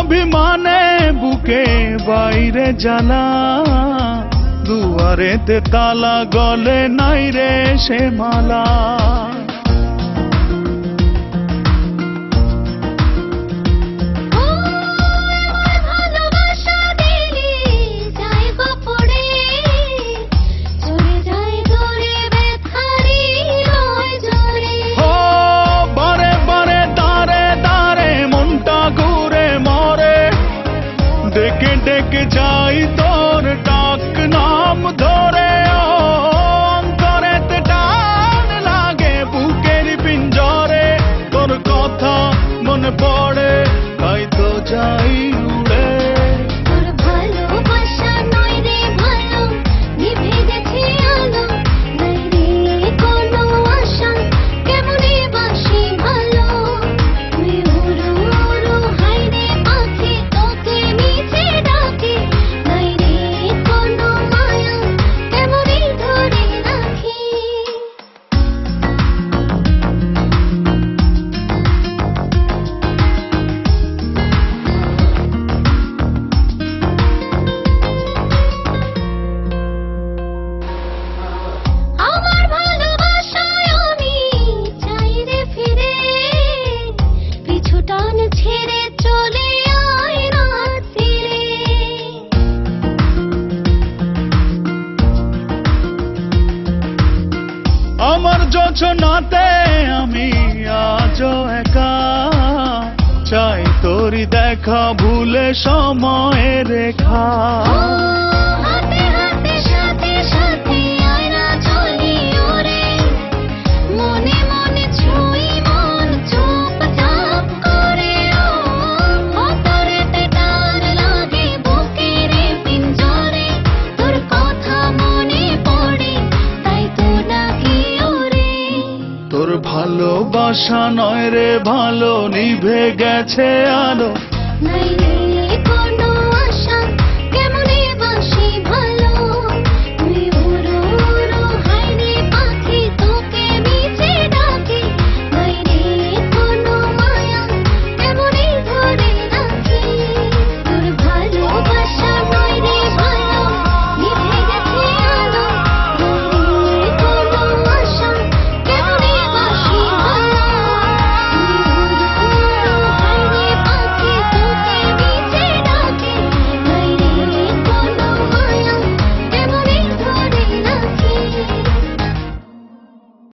অভিমানে বুকে বাইরে জ্বালা, দুয়ারেতে তালা গলে নাই রে সে মালা। ডেকে ডেকে যাই তোর ডাক নাম ধরে, অন্তরেতে টান লাগে বুকের পিঞ্জরে, তোর কথা মনে পড়ে তাই তো যাই উড়ে। তোর ভালোবাসা নয় রে ভালো, নিভে গেছে আলো, নাই রে কোনো আশা, কেমনে বাসি ভালো। তুই উড়ো উড়ো হাই রে পাখি, তোকে নিচে ডাকে, নাই রে কোনো মায়া, কেমনে ধরে রাখি। আমার ভালোবাসায় আমি চাই রে ফিরে, পিছু টান ছেড়ে চলে আয় রাত ফিরে। আমার যোজনাতে আমি আজও একা, চাই তোরই দেখা ভুলে সময়ের রেখা। হাতে হাতে সাথে সাথে আয়রা চলি ওরে, মনে মনে ছুঁই মন চুপচাপ করে। অন্তরেতে টান লাগে বুকের পিঞ্জরে, তোর কথা মনে পড়ে তাই তো ডাকি ওরে। তোর ভালোবাসা নয় রে ভালো, নিভে গেছে আলো, নাই রে